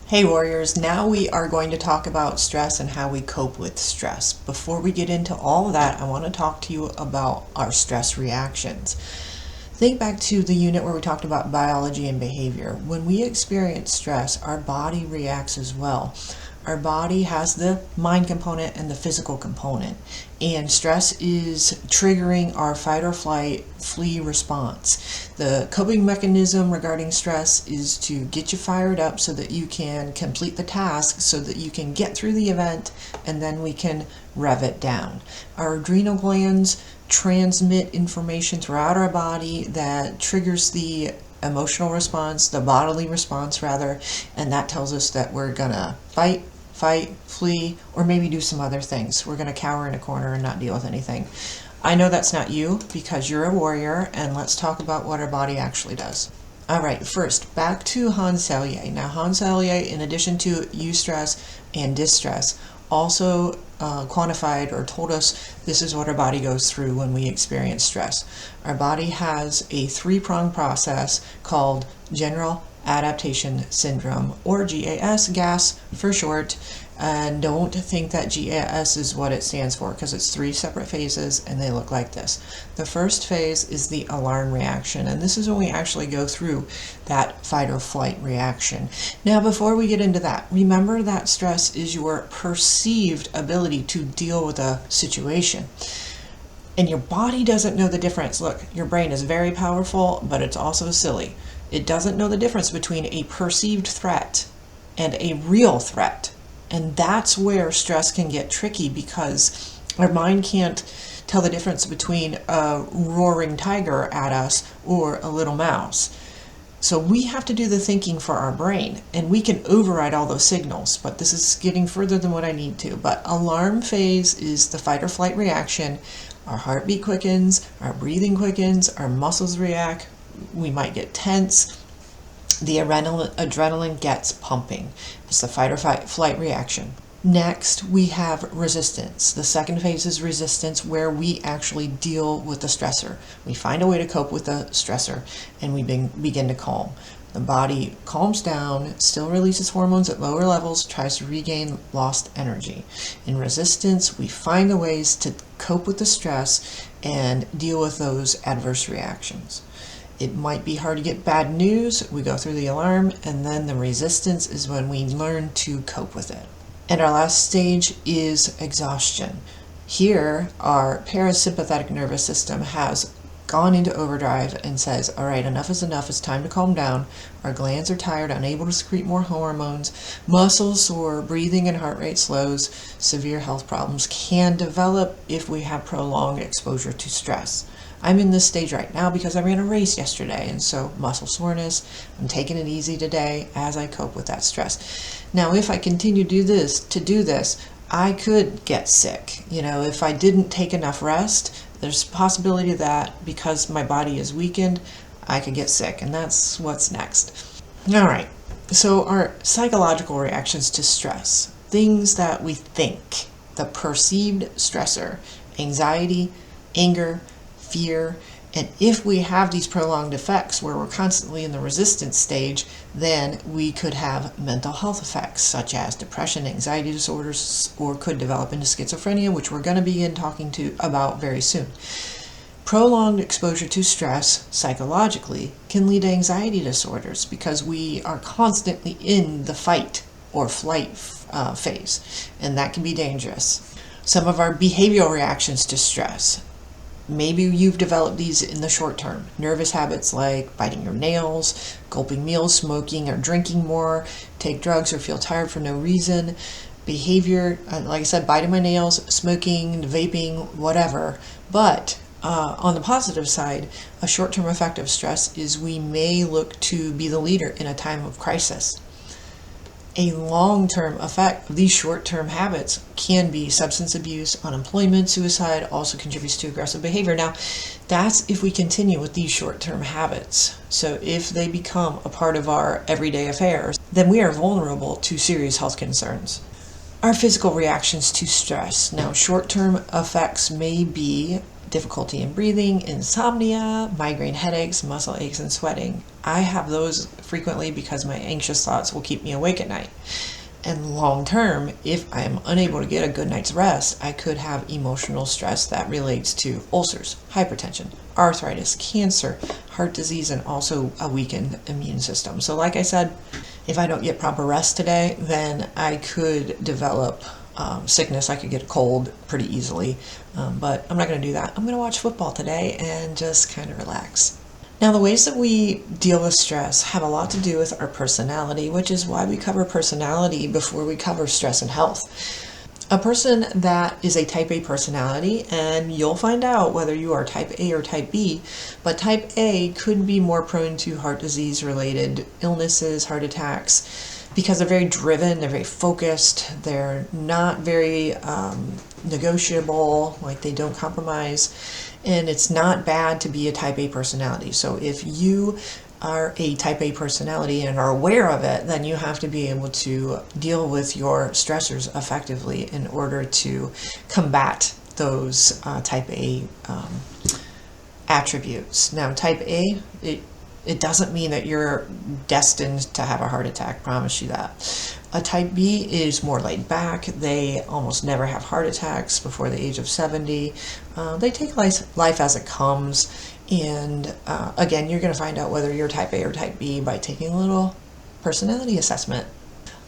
Hey warriors, now we are going to talk about stress and how we cope with stress. Before we get into all of that, I want to talk to you about our stress reactions. Think back to the unit where we talked about biology and behavior. When we experience stress, our body reacts as well. Our body has the mind component and the physical component, and stress is triggering our fight or flight, flee response. The coping mechanism regarding stress is to get you fired up so that you can complete the task, so that you can get through the event, and then we can rev it down. Our adrenal glands transmit information throughout our body that triggers the emotional response, the bodily response rather, and that tells us that we're gonna fight, flee, or maybe do some other things. We're going to cower in a corner and not deal with anything. I know that's not you because you're a warrior, and let's talk about what our body actually does. Alright, first, back to Hans Selye. Now, Hans Selye, in addition to eustress and distress, also quantified or told us this is what our body goes through when we experience stress. Our body has a three-pronged process called General Adaptation Syndrome, or GAS for short, and don't think that GAS is what it stands for, because it's three separate phases and they look like this. The first phase is the alarm reaction, and this is when we actually go through that fight or flight reaction. Now, before we get into that, remember that stress is your perceived ability to deal with a situation. And your body doesn't know the difference. Look, your brain is very powerful, but it's also silly. It doesn't know the difference between a perceived threat and a real threat. And that's where stress can get tricky, because our mind can't tell the difference between a roaring tiger at us or a little mouse. So we have to do the thinking for our brain, and we can override all those signals, but this is getting further than what I need to. But alarm phase is the fight or flight reaction. Our heartbeat quickens, our breathing quickens, our muscles react, we might get tense, the adrenaline gets pumping. It's the fight or flight reaction. Next, we have resistance. The second phase is resistance, where we actually deal with the stressor. We find a way to cope with the stressor, and we begin to calm. The body calms down, still releases hormones at lower levels, tries to regain lost energy. In resistance, we find the ways to cope with the stress and deal with those adverse reactions. It might be hard to get bad news. We go through the alarm, and then the resistance is when we learn to cope with it. And our last stage is exhaustion. Here, our parasympathetic nervous system has gone into overdrive and says, all right, enough is enough, it's time to calm down. Our glands are tired, unable to secrete more hormones, muscles sore, breathing and heart rate slows. Severe health problems can develop if we have prolonged exposure to stress. I'm in this stage right now because I ran a race yesterday, and so muscle soreness. I'm taking it easy today as I cope with that stress. Now, if I continue to do this, I could get sick. If I didn't take enough rest, there's a possibility that because my body is weakened, I could get sick, and that's what's next. All right, so our psychological reactions to stress, things that we think, the perceived stressor, anxiety, anger, fear, and if we have these prolonged effects where we're constantly in the resistance stage, then we could have mental health effects such as depression, anxiety disorders, or could develop into schizophrenia, which we're going to begin talking about very soon. Prolonged exposure to stress psychologically can lead to anxiety disorders because we are constantly in the fight or flight phase, and that can be dangerous. Some of our behavioral reactions to stress. Maybe you've developed these in the short term. Nervous habits like biting your nails, gulping meals, smoking or drinking more, take drugs or feel tired for no reason. Behavior, like I said, biting my nails, smoking, vaping, whatever. But on the positive side, a short-term effect of stress is we may look to be the leader in a time of crisis. A long-term effect of these short-term habits can be substance abuse, unemployment, suicide, also contributes to aggressive behavior. Now, that's if we continue with these short-term habits. So if they become a part of our everyday affairs, then we are vulnerable to serious health concerns. Our physical reactions to stress. Now, short-term effects may be difficulty in breathing, insomnia, migraine headaches, muscle aches, and sweating. I have those frequently because my anxious thoughts will keep me awake at night. And long term, if I am unable to get a good night's rest, I could have emotional stress that relates to ulcers, hypertension, arthritis, cancer, heart disease, and also a weakened immune system. So like I said, if I don't get proper rest today, then I could develop sickness. I could get a cold pretty easily, but I'm not going to do that. I'm going to watch football today and just kind of relax. Now, the ways that we deal with stress have a lot to do with our personality, which is why we cover personality before we cover stress and health. A person that is a type A personality, and you'll find out whether you are type A or type B, but type A could be more prone to heart disease related illnesses, heart attacks, because they're very driven, they're very focused, they're not very negotiable, like they don't compromise, and it's not bad to be a type A personality. So if you are a type A personality and are aware of it, then you have to be able to deal with your stressors effectively in order to combat those type A attributes. Now, type A, it doesn't mean that you're destined to have a heart attack, promise you that. A type B is more laid back. They almost never have heart attacks before the age of 70. They take life as it comes. And again, you're going to find out whether you're type A or type B by taking a little personality assessment.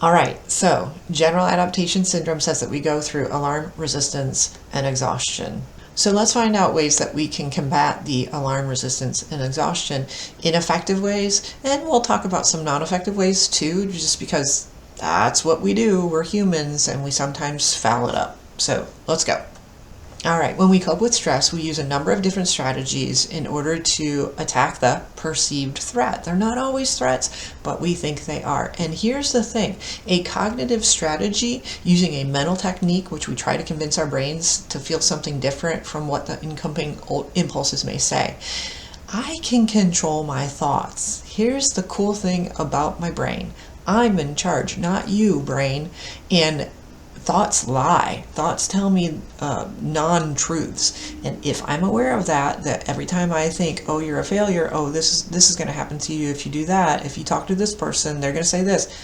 All right, so General Adaptation Syndrome says that we go through alarm resistance and exhaustion. So let's find out ways that we can combat the alarm resistance and exhaustion in effective ways, and we'll talk about some non-effective ways too, just because that's what we do. We're humans and we sometimes foul it up. So let's go. All right, when we cope with stress, we use a number of different strategies in order to attack the perceived threat. They're not always threats, but we think they are. And here's the thing, a cognitive strategy using a mental technique, which we try to convince our brains to feel something different from what the incoming impulses may say. I can control my thoughts. Here's the cool thing about my brain. I'm in charge, not you, brain. And thoughts lie. Thoughts tell me non-truths. And if I'm aware of that every time I think, oh, you're a failure, oh, this is going to happen to you if you do that, if you talk to this person, they're going to say this,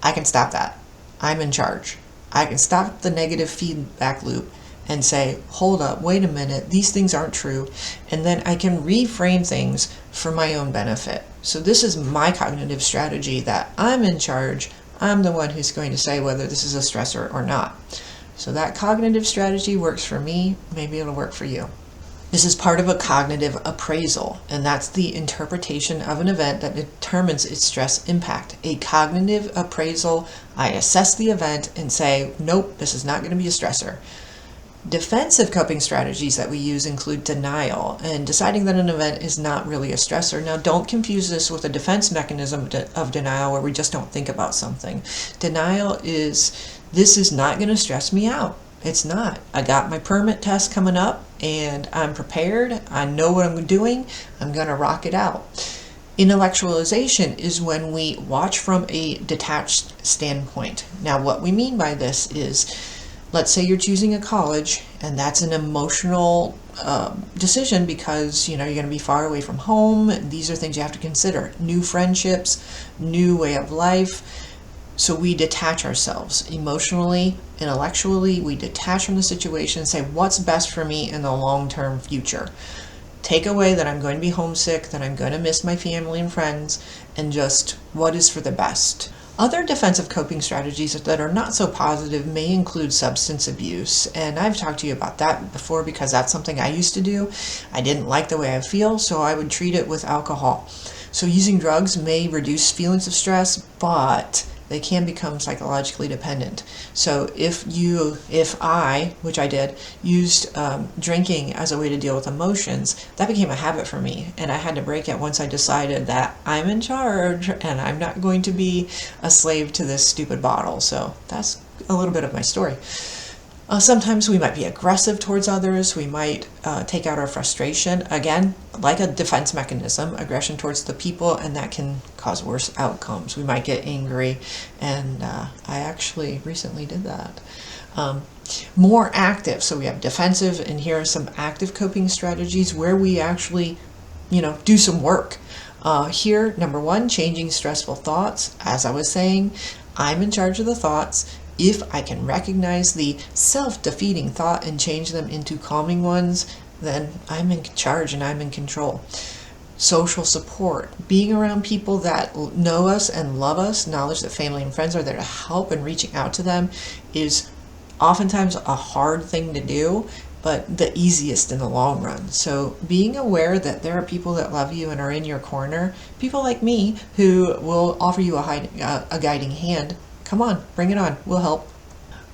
I can stop that. I'm in charge. I can stop the negative feedback loop and say, hold up, wait a minute, these things aren't true. And then I can reframe things for my own benefit. So this is my cognitive strategy that I'm in charge. I'm the one who's going to say whether this is a stressor or not. So that cognitive strategy works for me. Maybe it'll work for you. This is part of a cognitive appraisal, and that's the interpretation of an event that determines its stress impact. A cognitive appraisal, I assess the event and say, nope, this is not going to be a stressor. Defensive coping strategies that we use include denial and deciding that an event is not really a stressor. Now, don't confuse this with a defense mechanism of denial where we just don't think about something. Denial is, this is not going to stress me out. It's not. I got my permit test coming up and I'm prepared. I know what I'm doing. I'm going to rock it out. Intellectualization is when we watch from a detached standpoint. Now, what we mean by this is, let's say you're choosing a college, and that's an emotional decision because you're going to be far away from home. These are things you have to consider. New friendships, new way of life. So we detach ourselves emotionally, intellectually. We detach from the situation and say, what's best for me in the long-term future? Take away that I'm going to be homesick, that I'm going to miss my family and friends, and just what is for the best. Other defensive coping strategies that are not so positive may include substance abuse, and I've talked to you about that before because that's something I used to do. I didn't like the way I feel, so I would treat it with alcohol. So using drugs may reduce feelings of stress, but they can become psychologically dependent. So if I, which I did, used drinking as a way to deal with emotions, that became a habit for me. And I had to break it once I decided that I'm in charge and I'm not going to be a slave to this stupid bottle. So that's a little bit of my story. Sometimes we might be aggressive towards others. We might take out our frustration. Again, like a defense mechanism, aggression towards the people, and that can cause worse outcomes. We might get angry, and I actually recently did that. More active, so we have defensive, and here are some active coping strategies where we actually, do some work. Here, number one, changing stressful thoughts. As I was saying, I'm in charge of the thoughts. If I can recognize the self-defeating thought and change them into calming ones, then I'm in charge and I'm in control. Social support, being around people that know us and love us, knowledge that family and friends are there to help, and reaching out to them is oftentimes a hard thing to do, but the easiest in the long run. So being aware that there are people that love you and are in your corner, people like me who will offer you a guiding hand. Come on, bring it on, we'll help.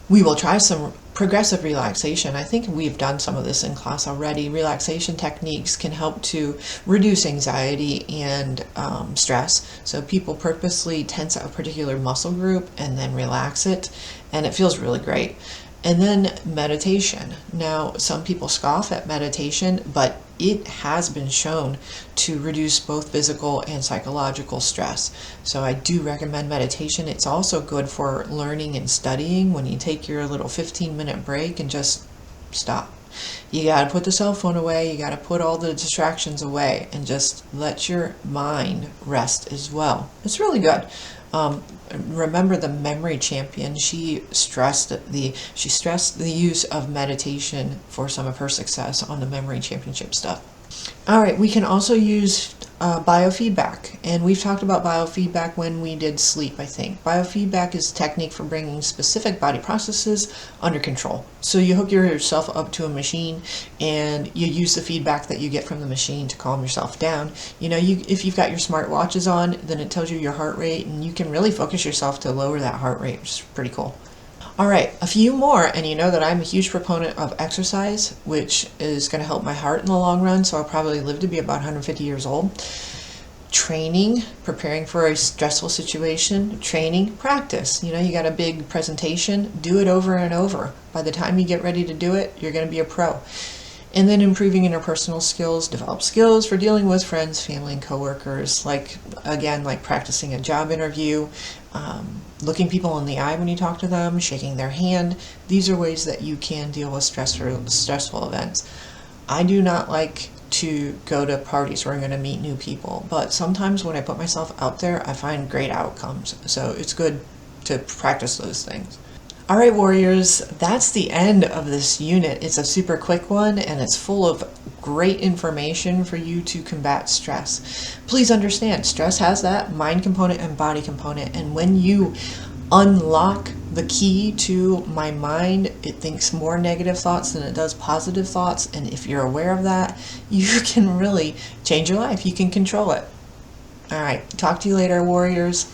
We will try some progressive relaxation. I think we've done some of this in class already. Relaxation techniques can help to reduce anxiety and stress. So people purposely tense a particular muscle group and then relax it, and it feels really great. And then meditation. Now, some people scoff at meditation, but it has been shown to reduce both physical and psychological stress. So I do recommend meditation. It's also good for learning and studying when you take your little 15-minute break and just stop. You got to put the cell phone away, you got to put all the distractions away, and just let your mind rest as well. It's really good. Remember the memory champion, she stressed the use of meditation for some of her success on the memory championship stuff. All right, we can also use biofeedback, and we've talked about biofeedback when we did sleep, I think. Biofeedback is a technique for bringing specific body processes under control. So you hook yourself up to a machine and you use the feedback that you get from the machine to calm yourself down. If you've got your smart watches on, then it tells you your heart rate, and you can really focus yourself to lower that heart rate, which is pretty cool. All right, a few more, and you know that I'm a huge proponent of exercise, which is going to help my heart in the long run, so I'll probably live to be about 150 years old. Training, preparing for a stressful situation, training, practice. You got a big presentation, do it over and over. By the time you get ready to do it, you're going to be a pro. And then improving interpersonal skills, develop skills for dealing with friends, family, and coworkers, like practicing a job interview, looking people in the eye when you talk to them, shaking their hand. These are ways that you can deal with stressful events. I do not like to go to parties where I'm going to meet new people, but sometimes when I put myself out there, I find great outcomes. So it's good to practice those things. All right, warriors, that's the end of this unit. It's a super quick one, and it's full of great information for you to combat stress. Please understand, stress has that mind component and body component, and when you unlock the key to my mind, it thinks more negative thoughts than it does positive thoughts, and if you're aware of that, you can really change your life. You can control it. All right, talk to you later, warriors.